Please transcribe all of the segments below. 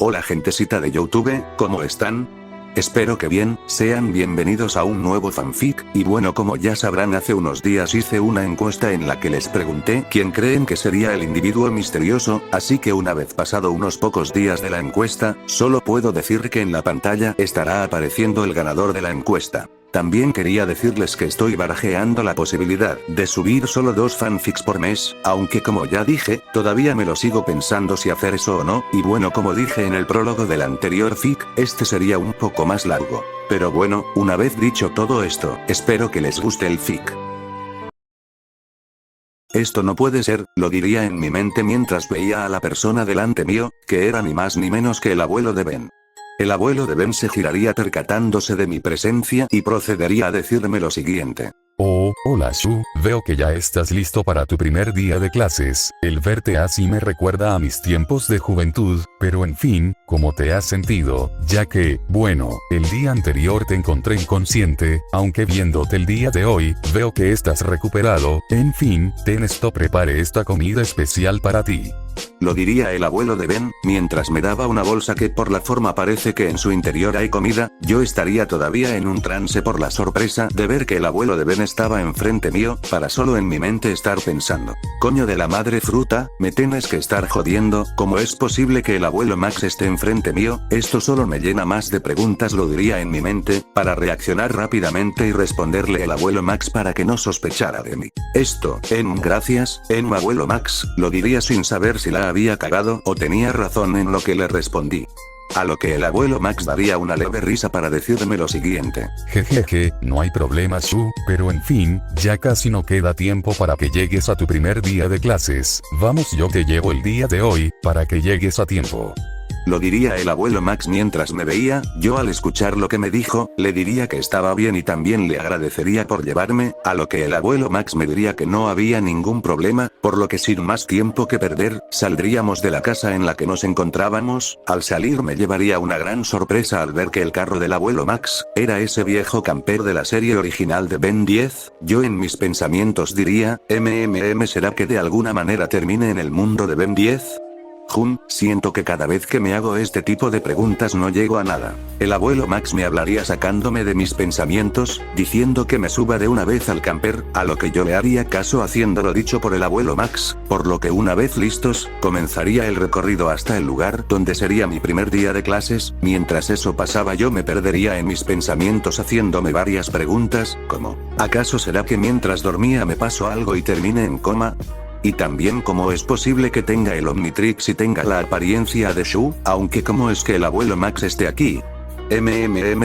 Hola gentecita de YouTube, ¿cómo están? Espero que bien, sean bienvenidos a un nuevo fanfic, y bueno, como ya sabrán, hace unos días hice una encuesta en la que les pregunté quién creen que sería el individuo misterioso, así que una vez pasado unos pocos días de la encuesta, solo puedo decir que en la pantalla estará apareciendo el ganador de la encuesta. También quería decirles que estoy barajeando la posibilidad de subir solo 2 fanfics por mes, aunque como ya dije, todavía me lo sigo pensando si hacer eso o no, y bueno, como dije en el prólogo del anterior fic, este sería un poco más largo. Pero bueno, una vez dicho todo esto, espero que les guste el fic. Esto no puede ser, lo diría en mi mente mientras veía a la persona delante mío, que era ni más ni menos que el abuelo de Ben. El abuelo de Ben se giraría percatándose de mi presencia y procedería a decirme lo siguiente. Oh, hola Shu, veo que ya estás listo para tu primer día de clases. El verte así me recuerda a mis tiempos de juventud, pero en fin, ¿cómo te has sentido? Ya que, bueno, el día anterior te encontré inconsciente, aunque viéndote el día de hoy, veo que estás recuperado. En fin, ten esto, prepare esta comida especial para ti. Lo diría el abuelo de Ben, mientras me daba una bolsa que por la forma parece que en su interior hay comida. Yo estaría todavía en un trance por la sorpresa de ver que el abuelo de Ben estaba enfrente mío, para solo en mi mente estar pensando, coño de la madre fruta, me tienes que estar jodiendo, ¿cómo es posible que el abuelo Max esté enfrente mío? Esto solo me llena más de preguntas, lo diría en mi mente, para reaccionar rápidamente y responderle al abuelo Max para que no sospechara de mí. Gracias, abuelo Max, lo diría sin saber si la había cagado o tenía razón en lo que le respondí. A lo que el abuelo Max daría una leve risa para decirme lo siguiente. Jejeje, no hay problema Shu, pero en fin, ya casi no queda tiempo para que llegues a tu primer día de clases. Vamos, yo te llevo el día de hoy, para que llegues a tiempo. Lo diría el abuelo Max mientras me veía. Yo al escuchar lo que me dijo, le diría que estaba bien y también le agradecería por llevarme, a lo que el abuelo Max me diría que no había ningún problema, por lo que sin más tiempo que perder, saldríamos de la casa en la que nos encontrábamos. Al salir me llevaría una gran sorpresa al ver que el carro del abuelo Max era ese viejo camper de la serie original de Ben 10, yo en mis pensamientos diría, ¿será que de alguna manera termine en el mundo de Ben 10? Siento que cada vez que me hago este tipo de preguntas no llego a nada. El abuelo Max me hablaría sacándome de mis pensamientos, diciendo que me suba de una vez al camper, a lo que yo le haría caso haciendo lo dicho por el abuelo Max, por lo que una vez listos, comenzaría el recorrido hasta el lugar donde sería mi primer día de clases. Mientras eso pasaba yo me perdería en mis pensamientos haciéndome varias preguntas, como, ¿acaso será que mientras dormía me pasó algo y terminé en coma? Y también cómo es posible que tenga el Omnitrix y tenga la apariencia de Shu, aunque cómo es que el abuelo Max esté aquí.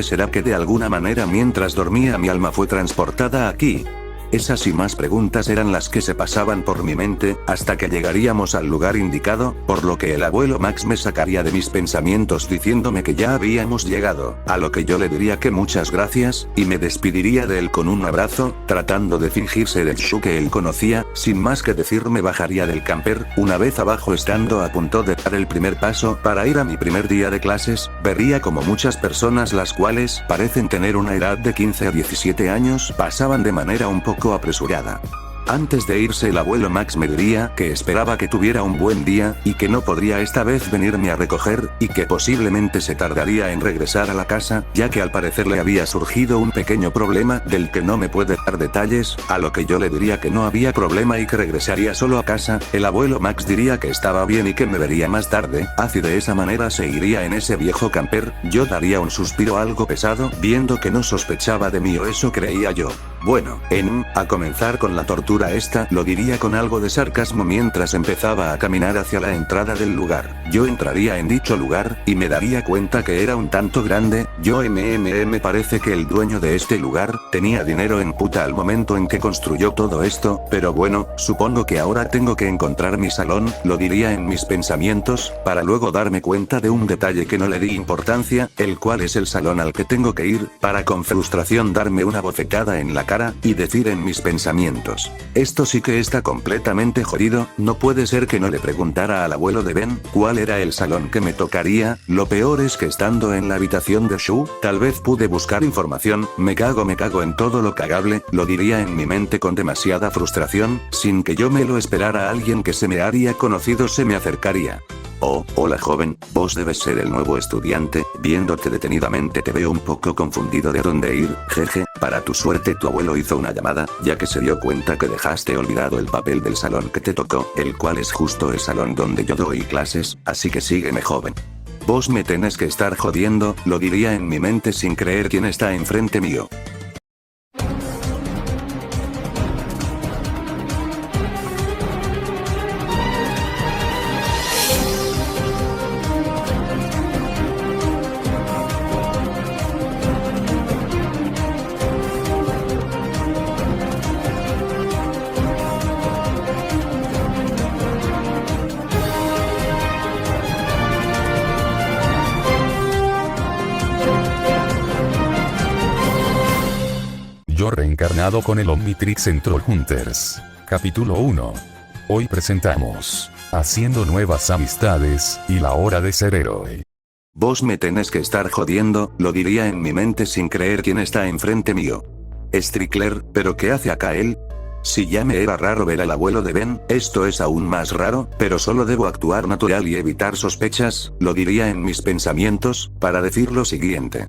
¿Será que de alguna manera mientras dormía mi alma fue transportada aquí? Esas y más preguntas eran las que se pasaban por mi mente, hasta que llegaríamos al lugar indicado, por lo que el abuelo Max me sacaría de mis pensamientos diciéndome que ya habíamos llegado, a lo que yo le diría que muchas gracias, y me despediría de él con un abrazo, tratando de fingirse del Shu que él conocía. Sin más que decir me bajaría del camper. Una vez abajo, estando a punto de dar el primer paso para ir a mi primer día de clases, vería como muchas personas, las cuales parecen tener una edad de 15 a 17 años, pasaban de manera un poco apresurada. Antes de irse el abuelo Max me diría que esperaba que tuviera un buen día, y que no podría esta vez venirme a recoger, y que posiblemente se tardaría en regresar a la casa, ya que al parecer le había surgido un pequeño problema del que no me puede dar detalles, a lo que yo le diría que no había problema y que regresaría solo a casa. El abuelo Max diría que estaba bien y que me vería más tarde, así de esa manera se iría en ese viejo camper. Yo daría un suspiro algo pesado, viendo que no sospechaba de mí, o eso creía yo. Bueno, a comenzar con la tortura esta, lo diría con algo de sarcasmo mientras empezaba a caminar hacia la entrada del lugar. Yo entraría en dicho lugar, y me daría cuenta que era un tanto grande. Parece que el dueño de este lugar tenía dinero en puta al momento en que construyó todo esto, pero bueno, supongo que ahora tengo que encontrar mi salón, lo diría en mis pensamientos, para luego darme cuenta de un detalle que no le di importancia, el cual es el salón al que tengo que ir, para con frustración darme una bofetada en la cara y decir en mis pensamientos, esto sí que está completamente jodido. No puede ser que no le preguntara al abuelo de Ben cuál era el salón que me tocaría. Lo peor es que estando en la habitación de Shu, tal vez pude buscar información. Me cago en todo lo cagable, lo diría en mi mente con demasiada frustración. Sin que yo me lo esperara, alguien que se me haría conocido se me acercaría. Oh, hola joven, vos debes ser el nuevo estudiante. Viéndote detenidamente te veo un poco confundido de a dónde ir, jeje. Para tu suerte tu abuelo hizo una llamada, ya que se dio cuenta que dejaste olvidado el papel del salón que te tocó, el cual es justo el salón donde yo doy clases, así que sígueme joven. Vos me tenés que estar jodiendo, lo diría en mi mente sin creer quién está enfrente mío. Yo reencarnado con el Omnitrix en Trollhunters. Capítulo 1. Hoy presentamos Haciendo nuevas amistades, y la hora de ser héroe. Vos me tenés que estar jodiendo, lo diría en mi mente sin creer quién está enfrente mío. Strickler, ¿pero qué hace acá él? Si ya me era raro ver al abuelo de Ben, esto es aún más raro, pero solo debo actuar natural y evitar sospechas, lo diría en mis pensamientos, para decir lo siguiente.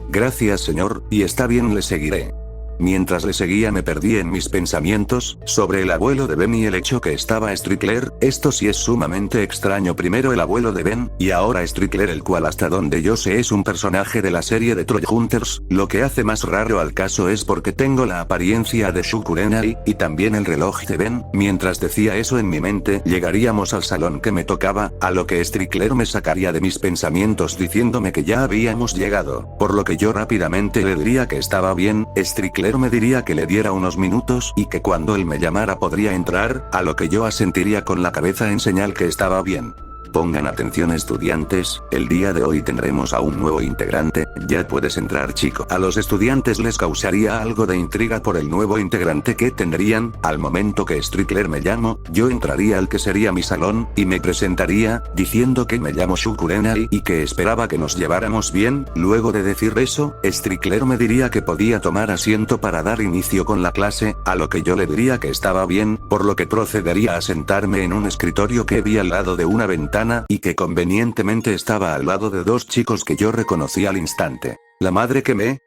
Gracias señor, y está bien, le seguiré. Mientras le seguía me perdí en mis pensamientos, sobre el abuelo de Ben y el hecho que estaba Strickler. Esto sí es sumamente extraño, primero el abuelo de Ben, y ahora Strickler, el cual hasta donde yo sé es un personaje de la serie de Trollhunters. Lo que hace más raro al caso es porque tengo la apariencia de Shukurenai, y también el reloj de Ben. Mientras decía eso en mi mente, llegaríamos al salón que me tocaba, a lo que Strickler me sacaría de mis pensamientos diciéndome que ya habíamos llegado, por lo que yo rápidamente le diría que estaba bien. Strickler me diría que le diera unos minutos y que cuando él me llamara podría entrar, a lo que yo asentiría con la cabeza en señal que estaba bien. Pongan atención estudiantes, el día de hoy tendremos a un nuevo integrante. Ya puedes entrar, chico. A los estudiantes les causaría algo de intriga por el nuevo integrante que tendrían. Al momento que Strickler me llamo, yo entraría al que sería mi salón, y me presentaría, diciendo que me llamo Shukurenai y que esperaba que nos lleváramos bien. Luego de decir eso, Strickler me diría que podía tomar asiento para dar inicio con la clase, a lo que yo le diría que estaba bien, por lo que procedería a sentarme en un escritorio que vi al lado de una ventana, y que convenientemente estaba al lado de dos chicos que yo reconocí al instante. La madre que me,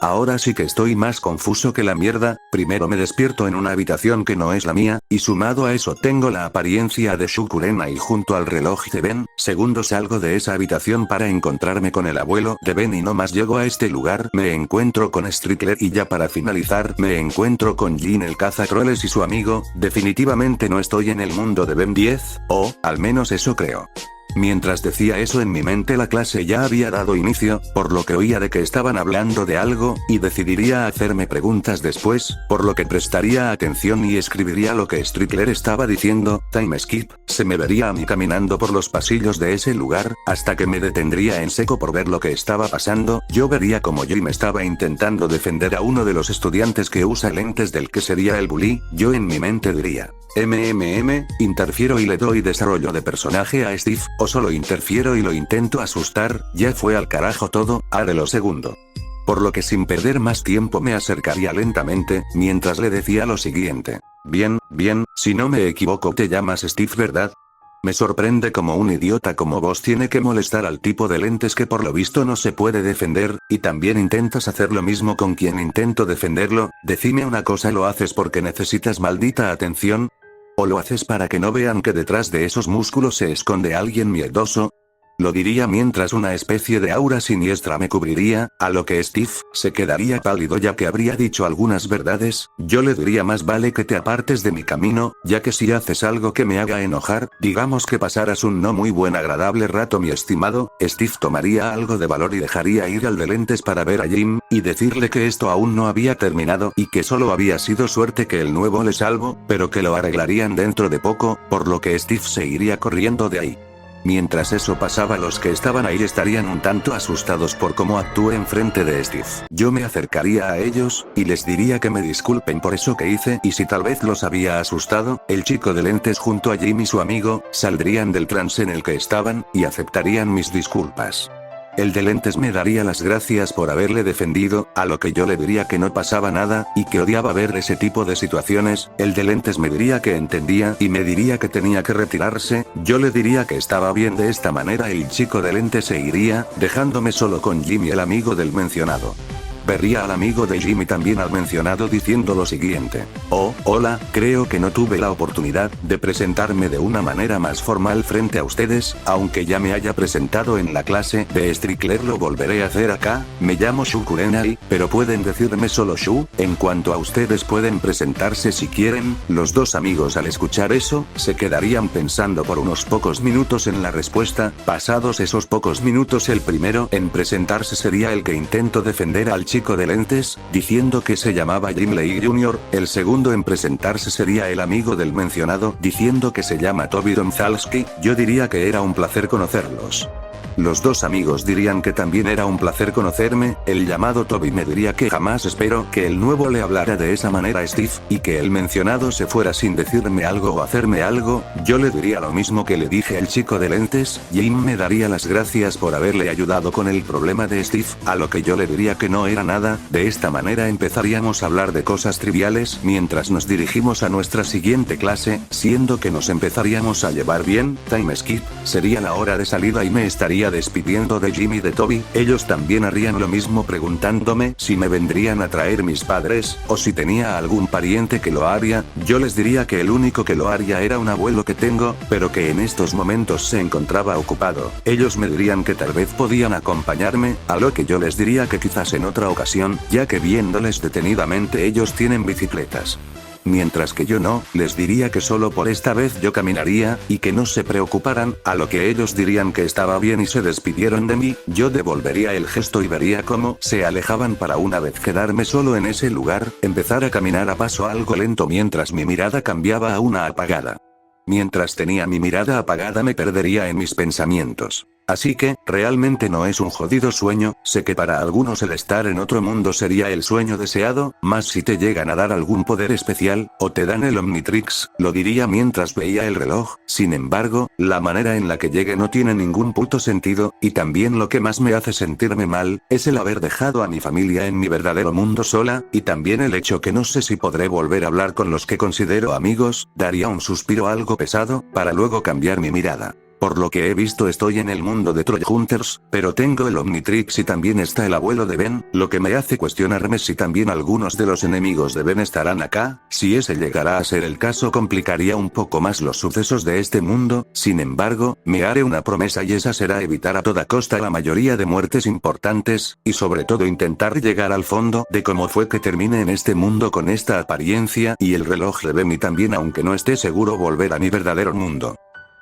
ahora sí que estoy más confuso que la mierda. Primero me despierto en una habitación que no es la mía, y sumado a eso tengo la apariencia de Shukurenai junto al reloj de Ben. Segundo salgo de esa habitación para encontrarme con el abuelo de Ben y no más llego a este lugar, me encuentro con Strickler y ya para finalizar me encuentro con Jin el cazatroles y su amigo. Definitivamente no estoy en el mundo de Ben 10, o, al menos eso creo. Mientras decía eso en mi mente la clase ya había dado inicio, por lo que oía de que estaban hablando de algo, y decidiría hacerme preguntas después, por lo que prestaría atención y escribiría lo que Strickler estaba diciendo. Time skip, se me vería a mí caminando por los pasillos de ese lugar, hasta que me detendría en seco por ver lo que estaba pasando. Yo vería como Jim estaba intentando defender a uno de los estudiantes que usa lentes del que sería el bully. Yo en mi mente diría, interfiero y le doy desarrollo de personaje a Steve, o solo interfiero y lo intento asustar. Ya fue al carajo todo, haré lo segundo. Por lo que sin perder más tiempo me acercaría lentamente, mientras le decía lo siguiente. Bien, si no me equivoco te llamas Steve, ¿verdad? Me sorprende como un idiota como vos tiene que molestar al tipo de lentes que por lo visto no se puede defender, y también intentas hacer lo mismo con quien intento defenderlo. Decime una cosa, ¿lo haces porque necesitas maldita atención? ¿O lo haces para que no vean que detrás de esos músculos se esconde alguien miedoso? Lo diría mientras una especie de aura siniestra me cubriría, a lo que Steve se quedaría pálido ya que habría dicho algunas verdades. Yo le diría más vale que te apartes de mi camino, ya que si haces algo que me haga enojar, digamos que pasarás un no muy buen agradable rato mi estimado. Steve tomaría algo de valor y dejaría ir al de lentes para ver a Jim, y decirle que esto aún no había terminado y que solo había sido suerte que el nuevo le salvó, pero que lo arreglarían dentro de poco, por lo que Steve se iría corriendo de ahí. Mientras eso pasaba los que estaban ahí estarían un tanto asustados por cómo actué enfrente de Steve. Yo me acercaría a ellos, y les diría que me disculpen por eso que hice y si tal vez los había asustado. El chico de lentes junto a Jim y su amigo, saldrían del trance en el que estaban, y aceptarían mis disculpas. El de lentes me daría las gracias por haberle defendido, a lo que yo le diría que no pasaba nada, y que odiaba ver ese tipo de situaciones. El de lentes me diría que entendía y me diría que tenía que retirarse. Yo le diría que estaba bien de esta manera y el chico de lentes se iría, dejándome solo con Jimmy, el amigo del mencionado. Vería al amigo de Jimmy también al mencionado diciendo lo siguiente: oh, hola, creo que no tuve la oportunidad de presentarme de una manera más formal frente a ustedes, aunque ya me haya presentado en la clase de Strickler, lo volveré a hacer acá. Me llamo Shu Kurenai, pero pueden decirme solo Shu. En cuanto a ustedes, pueden presentarse si quieren. Los dos amigos, al escuchar eso, se quedarían pensando por unos pocos minutos en la respuesta. Pasados esos pocos minutos, el primero en presentarse sería el que intentó defender al chico de lentes, diciendo que se llamaba Jim Lee Jr., el segundo en presentarse sería el amigo del mencionado, diciendo que se llama Toby Domzalski. Yo diría que era un placer conocerlos. Los dos amigos dirían que también era un placer conocerme. El llamado Toby me diría que jamás espero que el nuevo le hablara de esa manera a Steve, y que el mencionado se fuera sin decirme algo o hacerme algo. Yo le diría lo mismo que le dije al chico de lentes. Jim me daría las gracias por haberle ayudado con el problema de Steve, a lo que yo le diría que no era nada. De esta manera empezaríamos a hablar de cosas triviales mientras nos dirigimos a nuestra siguiente clase, siendo que nos empezaríamos a llevar bien. Time skip, sería la hora de salida y me estaría despidiendo de Jimmy y de Toby. Ellos también harían lo mismo preguntándome si me vendrían a traer mis padres, o si tenía algún pariente que lo haría. Yo les diría que el único que lo haría era un abuelo que tengo, pero que en estos momentos se encontraba ocupado. Ellos me dirían que tal vez podían acompañarme, a lo que yo les diría que quizás en otra ocasión, ya que viéndoles detenidamente ellos tienen bicicletas. Mientras que yo no, les diría que solo por esta vez yo caminaría, y que no se preocuparan, a lo que ellos dirían que estaba bien y se despidieron de mí. Yo devolvería el gesto y vería cómo se alejaban para una vez quedarme solo en ese lugar, empezar a caminar a paso algo lento mientras mi mirada cambiaba a una apagada. Mientras tenía mi mirada apagada me perdería en mis pensamientos. Así que, realmente no es un jodido sueño. Sé que para algunos el estar en otro mundo sería el sueño deseado, más si te llegan a dar algún poder especial, o te dan el Omnitrix, lo diría mientras veía el reloj. Sin embargo, la manera en la que llegue no tiene ningún puto sentido, y también lo que más me hace sentirme mal, es el haber dejado a mi familia en mi verdadero mundo sola, y también el hecho que no sé si podré volver a hablar con los que considero amigos. Daría un suspiro algo pesado, para luego cambiar mi mirada. Por lo que he visto estoy en el mundo de Troll Hunters, pero tengo el Omnitrix y también está el abuelo de Ben, lo que me hace cuestionarme si también algunos de los enemigos de Ben estarán acá. Si ese llegará a ser el caso complicaría un poco más los sucesos de este mundo. Sin embargo, me haré una promesa y esa será evitar a toda costa la mayoría de muertes importantes, y sobre todo intentar llegar al fondo de cómo fue que termine en este mundo con esta apariencia y el reloj de Ben, y también aunque no esté seguro volver a mi verdadero mundo.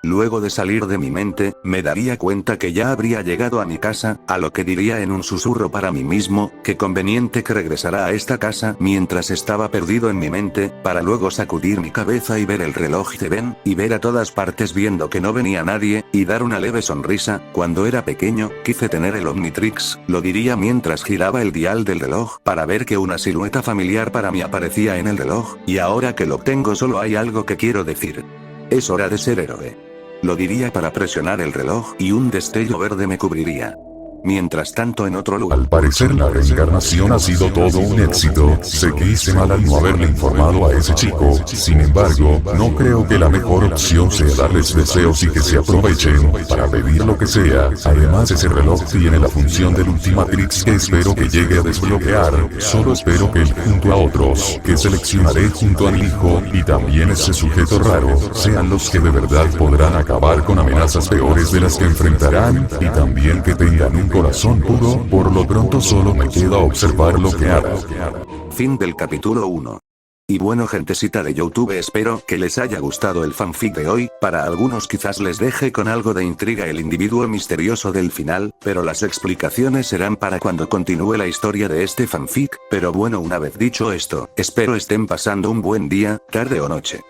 Luego de salir de mi mente, me daría cuenta que ya habría llegado a mi casa, a lo que diría en un susurro para mí mismo, que conveniente que regresara a esta casa mientras estaba perdido en mi mente, para luego sacudir mi cabeza y ver el reloj de Ben, y ver a todas partes viendo que no venía nadie, y dar una leve sonrisa. Cuando era pequeño, quise tener el Omnitrix, lo diría mientras giraba el dial del reloj, para ver que una silueta familiar para mí aparecía en el reloj, y ahora que lo tengo solo hay algo que quiero decir. Es hora de ser héroe. Lo diría para presionar el reloj y un destello verde me cubriría. Mientras tanto en otro lugar. Al parecer la reencarnación ha sido todo un éxito. Sé que hice mal al no haberle informado a ese chico. Sin embargo, no creo que la mejor opción sea darles deseos y que se aprovechen para pedir lo que sea. Además ese reloj tiene la función del Ultimatrix que espero que llegue a desbloquear. Solo espero que él junto a otros, que seleccionaré junto a mi hijo, y también ese sujeto raro, sean los que de verdad podrán acabar con amenazas peores de las que enfrentarán, y también que tengan un corazón puro. Por lo pronto solo me queda observar lo que hará. Fin del capítulo 1. Y bueno, gentecita de YouTube, espero que les haya gustado el fanfic de hoy. Para algunos quizás les deje con algo de intriga el individuo misterioso del final, pero las explicaciones serán para cuando continúe la historia de este fanfic. Pero bueno, una vez dicho esto, espero estén pasando un buen día, tarde o noche.